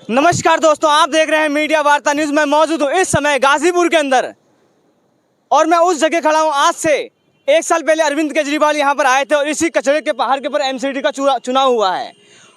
नमस्कार दोस्तों, आप देख रहे हैं मीडिया वार्ता न्यूज में मौजूद हूँ इस समय गाजीपुर के अंदर और मैं उस जगह खड़ा हूँ। आज से 1 साल पहले अरविंद केजरीवाल यहाँ पर आए थे और इसी कचड़े के पहाड़ के ऊपर एमसीडी का चुनाव हुआ है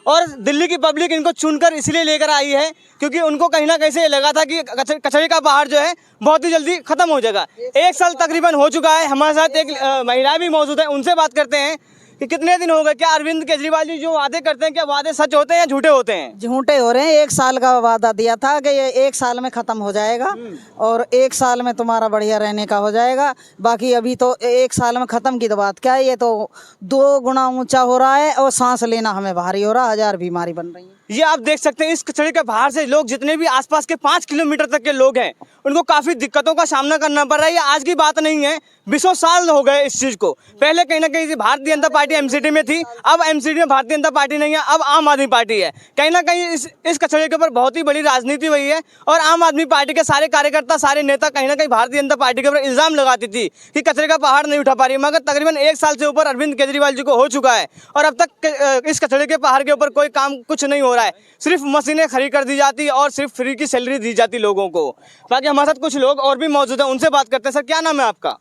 और दिल्ली की पब्लिक इनको चुनकर इसलिए लेकर आई है क्योंकि उनको कहीं ना कहीं से लगा था कि कचड़े का पहाड़ जो है बहुत ही जल्दी खत्म हो जाएगा। 1 साल तकरीबन हो चुका है। हमारे साथ एक महिला भी मौजूद है, उनसे बात करते हैं कि कितने दिन हो गए। क्या अरविंद केजरीवाल जी जो वादे करते हैं, क्या वादे सच होते हैं या झूठे होते हैं? झूठे हो रहे हैं। 1 साल का वादा दिया था कि ये 1 साल में खत्म हो जाएगा और 1 साल में तुम्हारा बढ़िया रहने का हो जाएगा। बाकी अभी तो 1 साल में खत्म की तो बात क्या है, ये तो 2 गुना ऊंचा हो रहा है और सांस लेना हमें भारी हो रहा है। 1000 बीमारी बन रही है। ये आप देख सकते हैं इस कचड़े के बाहर से लोग, जितने भी आसपास के 5 किलोमीटर तक के लोग हैं, उनको काफी दिक्कतों का सामना करना पड़ रहा है। ये आज की बात नहीं है, 20 साल हो गए इस चीज को। पहले कहीं ना कहीं भारतीय जनता पार्टी एमसीडी में थी, अब एमसीडी में भारतीय जनता पार्टी नहीं है, अब आम आदमी पार्टी है। कहीं ना कहीं इस कचड़े के ऊपर बहुत ही बड़ी राजनीति हुई है और आम आदमी पार्टी के सारे कार्यकर्ता, सारे नेता कहीं ना कहीं भारतीय जनता पार्टी के ऊपर इल्जाम लगाती थी कि कचरे का पहाड़ नहीं उठा पा रही। मगर तकरीबन 1 साल से ऊपर अरविंद केजरीवाल जी को हो चुका है और अब तक इस कचड़े के पहाड़ के ऊपर कोई काम कुछ नहीं हो रहा है। सिर्फ मशीनें खड़ी कर दी जाती और सिर्फ फ्री की सैलरी दी जाती लोगों को। बाकी हमारे साथ कुछ लोग और भी मौजूद हैं, उनसे बात करते हैं। सर, क्या नाम है आपका?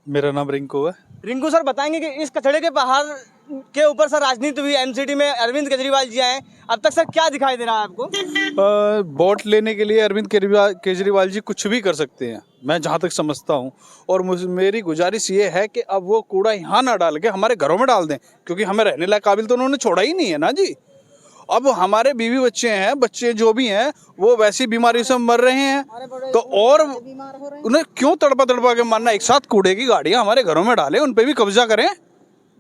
मेरा नाम रिंकू है। रिंकू सर, बताएंगे कि इस कचड़े के पहाड़ के ऊपर सर राजनीति हुई, एमसीडी में अरविंद केजरीवाल जी आए, अब तक सर क्या दिखाई दे रहा है आपको? वोट लेने के लिए अरविंद केजरीवाल जी कुछ भी कर सकते हैं, मैं जहाँ तक समझता हूँ। और मेरी गुजारिश ये है कि अब वो कूड़ा यहाँ ना डाल के हमारे घरों में डाल दें, क्योंकि हमें रहने लायक काबिल तो उन्होंने छोड़ा ही नहीं है ना जी। अब हमारे बीवी बच्चे हैं, बच्चे जो भी हैं वो वैसी बीमारी से मर रहे हैं, तो और उन्हें क्यों तड़पा के मारना। एक साथ कूड़े की गाड़ियां हमारे घरों में डालें, उन पे भी कब्जा करें।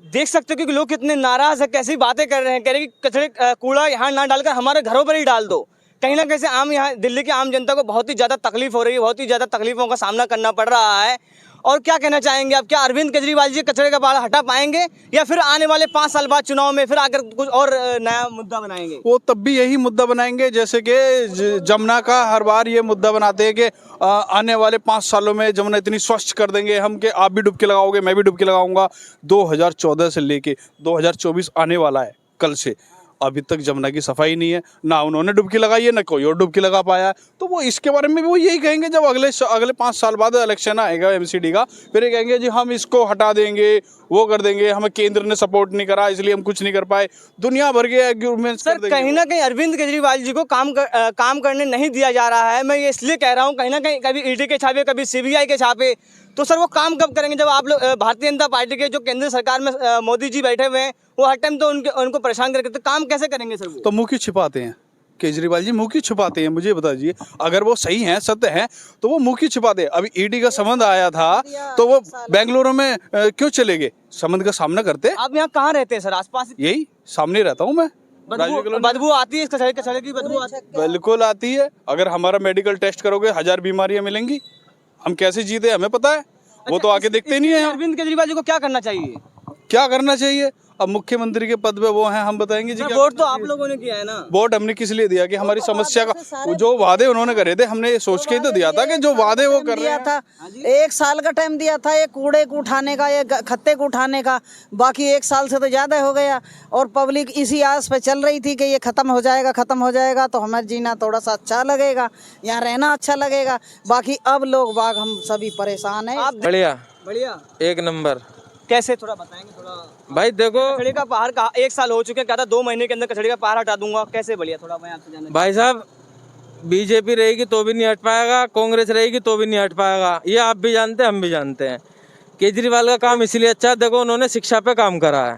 देख सकते हो कि लोग कितने नाराज है, कैसी बातें कर रहे हैं। कह रहे हैं कि कचड़े कूड़ा यहाँ ना डालकर हमारे घरों पर ही डाल दो। कहीं ना कहीं से यहाँ दिल्ली की आम जनता को बहुत ही ज़्यादा तकलीफ हो रही है, बहुत ही ज़्यादा तकलीफों का सामना करना पड़ रहा है। और क्या कहना चाहेंगे आप, क्या अरविंद केजरीवाल जी कचड़े का पहाड़ हटा पाएंगे या फिर आने वाले 5 साल बाद चुनाव में फिर आकर कुछ और नया मुद्दा बनाएंगे? वो तब भी यही मुद्दा बनाएंगे जैसे कि जमुना का हर बार ये मुद्दा बनाते हैं कि आने वाले 5 सालों में जमुना इतनी स्वच्छ कर देंगे हम कि आप भी डुबकी लगाओगे, मैं भी डुबकी लगाऊंगा। 2014 से लेके 2024 आने वाला है कल से, अभी तक जमुना की सफाई नहीं है, ना उन्होंने डुबकी लगाई है, ना कोई और डुबकी लगा पाया है। तो वो इसके बारे में भी वो यही कहेंगे जब अगले 5 साल बाद इलेक्शन आएगा एमसीडी का, फिर ये कहेंगे जी हम इसको हटा देंगे, वो कर देंगे, हमें केंद्र ने सपोर्ट नहीं करा इसलिए हम कुछ नहीं कर पाए। दुनिया भर के आर्गुमेंट्स कर देंगे। कहीं ना कहीं अरविंद केजरीवाल जी को काम करने नहीं दिया जा रहा है। मैं ये इसलिए कह रहा हूँ, कहीं ना कहीं कभी ईडी के छापे, कभी सीबीआई के छापे, तो सर वो काम कब करेंगे जब आप लोग भारतीय जनता पार्टी के जो केंद्र सरकार में मोदी जी बैठे हुए हैं, वो हर टाइम तो उनको परेशान करके, तो काम कैसे करेंगे सर वो? तो मुंह क्यों छिपाते हैं केजरीवाल जी, मुंह क्यों छिपाते हैं? मुझे बताइए, अगर वो सही हैं, सत्य हैं, तो वो मुंह क्यों छिपाते हैं? अभी ईडी का संबंध आया था तो वो बेंगलुरु में क्यों चले गए? संबंध का सामना करते। आप यहाँ कहाँ रहते हैं सर? आसपास? यही सामने रहता हूँ मैं। बदबू आती है इस कचड़े की बदबू आती है? बिल्कुल आती है। अगर हमारा मेडिकल टेस्ट करोगे 1000 बीमारियां मिलेंगी। हम कैसे जीते हमें पता है, वो तो आके देखते नहीं है। अरविंद केजरीवाल जी को क्या करना चाहिए? क्या करना चाहिए? अब मुख्यमंत्री के पद पे वो हैं, हम बताएंगे जी। वोट तो आप लोगों ने किया है ना? वोट हमने किस लिए दिया कि हमारी समस्या का जो वादे उन्होंने करे थे, हमने सोच के ही तो दिया था कि जो वादे वो कर रहे था। 1 साल का टाइम दिया था ये कूड़े को उठाने का, ये खत्ते को उठाने का। बाकी 1 साल से तो ज्यादा हो गया और पब्लिक इसी आस पे चल रही थी कि ये खत्म हो जाएगा तो हमें जीना थोड़ा सा अच्छा लगेगा, यहाँ रहना अच्छा लगेगा। बाकी अब लोग बाग हम सभी परेशान है। बढ़िया एक नंबर। कैसे, थोड़ा बताएंगे? थोड़ा भाई देखो, कचड़े का पहाड़ का 1 साल हो चुके हैं, कहता 2 महीने के अंदर कचड़े का पहाड़ हटा दूंगा, कैसे बढ़िया? थोड़ा मैं आपसे जानना। भाई साहब, बीजेपी रहेगी तो भी नहीं हट पाएगा, कांग्रेस रहेगी तो भी नहीं हट पाएगा। ये आप भी जानते हैं, हम भी जानते हैं। केजरीवाल का काम इसलिए अच्छा है, देखो उन्होंने शिक्षा पे काम करा है।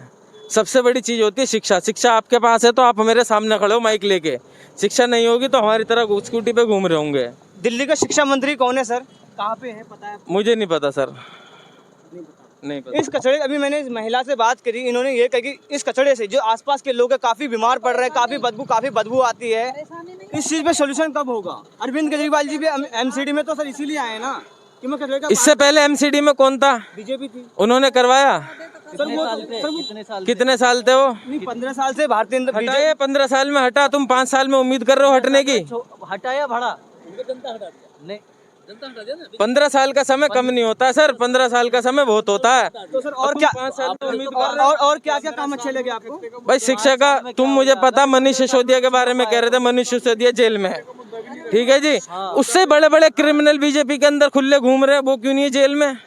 सबसे बड़ी चीज़ होती है शिक्षा। शिक्षा आपके पास है तो आप मेरे सामने खड़े हो माइक लेके, शिक्षा नहीं होगी तो हमारी तरह स्कूटी पे घूम रहे होंगे। दिल्ली का शिक्षा मंत्री कौन है सर? कहाँ पे है, पता है? मुझे नहीं पता सर, नहीं पता। इस कचड़े, अभी मैंने इस महिला से बात करी, इन्होंने ये कहा कि इस कचड़े से जो आसपास के लोग हैं काफी बीमार पड़ रहे हैं, काफी बदबू आती है। इस चीज पे सोल्यूशन कब होगा? अरविंद केजरीवाल जी भी एमसीडी में तो सर इसीलिए आए ना कि मैं कचड़े का। इससे पहले एमसीडी में कौन था? बीजेपी थी। उन्होंने करवाया? कितने साल थे वो? नहीं, 15 साल से भारतीय हटाया। 15 साल में हटा, तुम 5 साल में उम्मीद कर रहे हो हटने की? हटाया भाड़ा नहीं, 15 साल का समय कम नहीं होता सर, 15 साल का समय बहुत होता है। तो सर और क्या 5 साल की उम्मीद कर रहे हैं। और क्या क्या काम अच्छे लगे आपको? भाई शिक्षा का तुम मुझे पता, मनीष सिसोदिया के बारे में कह रहे थे, मनीष सिसोदिया जेल में है, ठीक है जी। उससे बड़े बड़े क्रिमिनल बीजेपी के अंदर खुले घूम रहे हैं, वो क्यों नहीं है जेल में?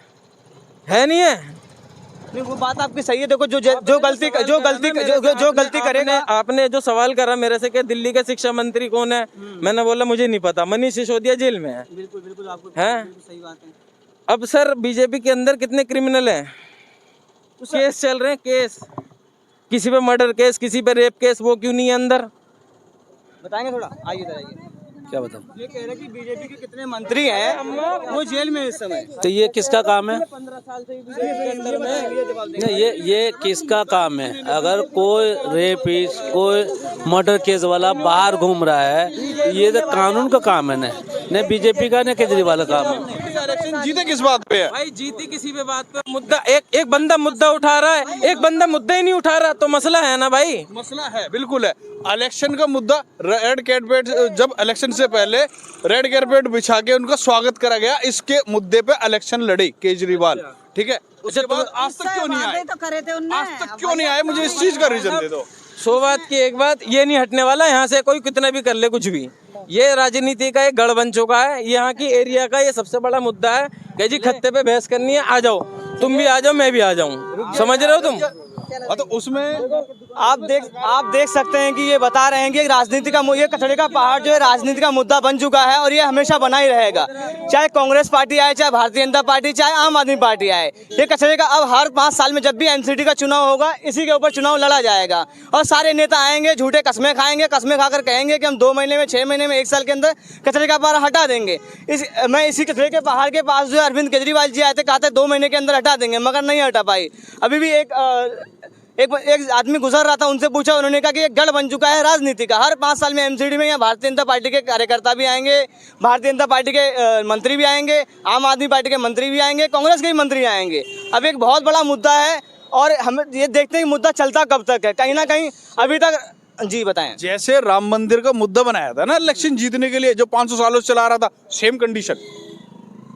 है नहीं है? नहीं, वो बात आपकी सही है। देखो जो गलती करेगा। आपने जो सवाल करा मेरे से कि दिल्ली के शिक्षा मंत्री कौन है, मैंने बोला मुझे नहीं पता, मनीष सिसोदिया जेल में है। बिल्कुल बिल्कुल आपको हैं? सही बात है। अब सर बीजेपी के अंदर कितने क्रिमिनल हैं? केस चल रहे हैं, केस, किसी पे मर्डर केस, किसी पे रेप केस, वो क्यों नहीं है अंदर? बताएंगे थोड़ा, आइए इधर आइए। क्या बताऊं? ये कह रहे कि बीजेपी के कितने मंत्री हैं वो जेल में इस समय। तो ये किसका काम है? 15 साल से बीजेपी के अंदर में नहीं, ये किसका काम है? अगर कोई रेपिस्ट, कोई मर्डर केस वाला बाहर घूम रहा है, ये तो कानून का काम है ना, न बीजेपी का न केजरीवाल का काम है। इलेक्शन जीते किस बात पे है? भाई जीती किसी भी बात पे, मुद्दा एक बंदा मुद्दा उठा रहा है, एक बंदा मुद्दा ही नहीं उठा रहा, तो मसला है ना भाई। मसला है, बिल्कुल है। इलेक्शन का मुद्दा, रेड कार्पेट, जब इलेक्शन से पहले रेड कार्पेट बिछा के उनका स्वागत करा गया, इसके मुद्दे पे इलेक्शन लड़े केजरीवाल, ठीक है। उसके बाद आज तक क्यों नहीं आए? तो करे थे उनने। आज तक क्यों नहीं आए? मुझे इस चीज का रीजन दे दो। 100 बात की एक बात, ये नहीं हटने वाला यहाँ से, कोई कितना भी कर ले कुछ भी। ये राजनीति का एक गढ़ बन चुका है, यहाँ की एरिया का ये सबसे बड़ा मुद्दा है कि जी खत्ते पे बहस करनी है, आ जाओ, तुम भी आ जाओ, मैं भी आ जाऊँ, समझ रहे हो तुम? तो उसमें आप देख सकते हैं कि ये बता रहे हैं कि राजनीति का ये कचड़े का पहाड़ जो है राजनीति का मुद्दा बन चुका है और ये हमेशा बना ही रहेगा। चाहे कांग्रेस पार्टी आए, चाहे भारतीय जनता पार्टी, चाहे आम आदमी पार्टी आए, ये कचड़े का अब हर 5 साल में जब भी एनसीडी का चुनाव होगा इसी के ऊपर चुनाव लड़ा जाएगा और सारे नेता आएंगे, झूठे कस्में खाएंगे, कस्में खाकर कहेंगे कि हम 2 महीने में, 6 महीने में, 1 साल के अंदर कचड़े का पहाड़ हटा देंगे। मैं इसी कचड़े के पहाड़ के पास जो है अरविंद केजरीवाल जी आए थे, कहते 2 महीने के अंदर हटा देंगे, मगर नहीं हटा पाई। अभी भी एक आदमी गुजर रहा था, उनसे पूछा, उन्होंने कहा कि एक गढ़ बन चुका है राजनीति का। हर 5 साल में एमसीडी में यहाँ भारतीय जनता पार्टी के कार्यकर्ता भी आएंगे, भारतीय जनता पार्टी के मंत्री भी आएंगे, आम आदमी पार्टी के मंत्री भी आएंगे, कांग्रेस के भी मंत्री आएंगे। अब एक बहुत बड़ा मुद्दा है और हम ये देखते हैं मुद्दा चलता कब तक है, कहीं ना कहीं अभी तक। जी बताएं। जैसे राम मंदिर का मुद्दा बनाया था ना इलेक्शन जीतने के लिए, जो 500 सालों से चला रहा था, सेम कंडीशन,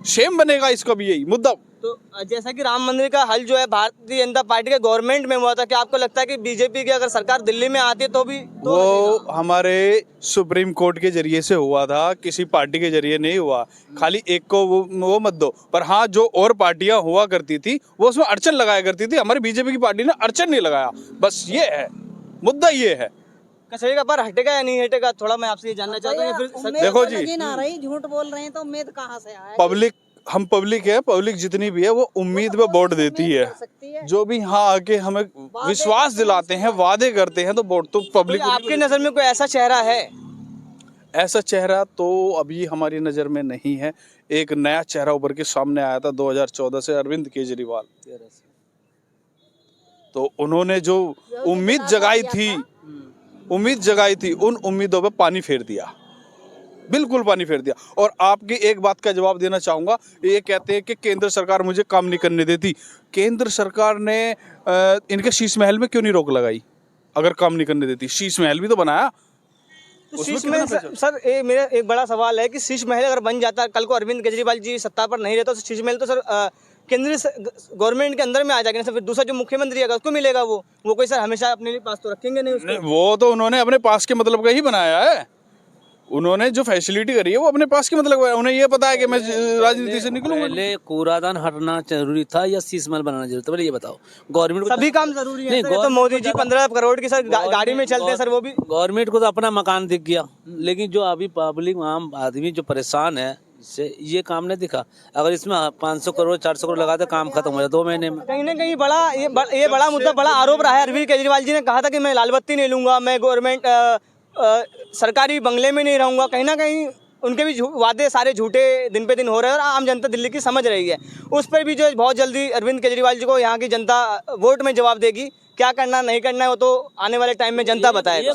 सेम बनेगा इसका भी यही मुद्दा। तो जैसा कि राम मंदिर का हल जो है भारतीय जनता पार्टी के गवर्नमेंट में हुआ था, क्या आपको लगता है कि बीजेपी की अगर सरकार दिल्ली में आती है तो भी वो हमारे सुप्रीम कोर्ट के जरिए से हुआ था, किसी पार्टी के जरिए नहीं हुआ। खाली एक को वो मत दो, पर हाँ जो और पार्टियां हुआ करती थी वो उसमें अड़चन लगाया करती थी, हमारी बीजेपी की पार्टी ने अड़चन नहीं लगाया, बस ये है मुद्दा, ये है। कचरे का पर हटेगा या नहीं हटेगा, थोड़ा मैं आपसे ये जानना चाहता हूँ। फिर देखो जी, झूठ बोल रहे हैं तो उम्मीद कहाँ से आए? पब्लिक, हम पब्लिक है, पब्लिक जितनी भी है वो उम्मीद पे वोट देती है। जो भी यहाँ आके हमें विश्वास दिलाते हैं, वादे करते हैं, तो वोट तो पब्लिक। आपकी नजर में कोई ऐसा चेहरा है? ऐसा चेहरा तो अभी हमारी नज़र में नहीं है। एक नया चेहरा उभर के सामने आया था 2014 से, अरविंद केजरीवाल। तो उन्होंने जो उम्मीद जगाई थी, उन उम्मीदों पे पानी फेर दिया, बिल्कुल पानी फेर दिया। और आपकी एक बात का जवाब देना चाहूँगा, ये कहते हैं कि केंद्र सरकार मुझे काम नहीं करने देती। केंद्र सरकार ने इनके शीश महल में क्यों नहीं रोक लगाई? अगर काम नहीं करने देती, शीश महल भी तो बनाया। शीश महल सर, मेरा एक बड़ा सवाल है कि शीश महल अगर बन जाता, कल को अरविंद केजरीवाल जी सत्ता पर नहीं रहता, तो शीश महल तो सर केंद्रीय गवर्नमेंट के अंदर में आ जाएगा ना। फिर दूसरा जो मुख्यमंत्री है उसको मिलेगा वो कोई सर हमेशा अपने पास तो रखेंगे नहीं उसको। वो तो उन्होंने अपने पास के मतलब का ही बनाया है। उन्होंने जो फैसिलिटी करी है वो अपने पास के मतलब का है। उन्हें ये पता है कि मैं राजनीति से निकलूंगा। पहले कूड़ादान हटना जरूरी था या शीश महल बनाना जरूरी था? पहले ये बताओ। गवर्नमेंट सभी काम जरूरी है। तो मोदी जी 15 करोड़ की सर गाड़ी में चलते हैं सर, वो भी गवर्नमेंट को तो अपना मकान दिख गया, लेकिन जो अभी पब्लिक, आम आदमी जो परेशान है, से ये काम नहीं दिखा। अगर इसमें 500 करोड़ 400 करोड़ लगाते काम खत्म हो जाए 2 महीने में। कहीं ना कहीं ये बड़ा मुद्दा, बड़ा आरोप रहा है। अरविंद केजरीवाल जी ने कहा था कि मैं लाल बत्ती नहीं लूंगा, मैं गवर्नमेंट सरकारी बंगले में नहीं रहूंगा। कहीं ना कहीं उनके भी वादे सारे झूठे दिन पे दिन हो रहे हैं और आम जनता दिल्ली की समझ रही है। उस पर भी जो बहुत जल्दी अरविंद केजरीवाल जी को यहाँ की जनता वोट में जवाब देगी। क्या करना नहीं करना है वो तो आने वाले टाइम में जनता बताएगा।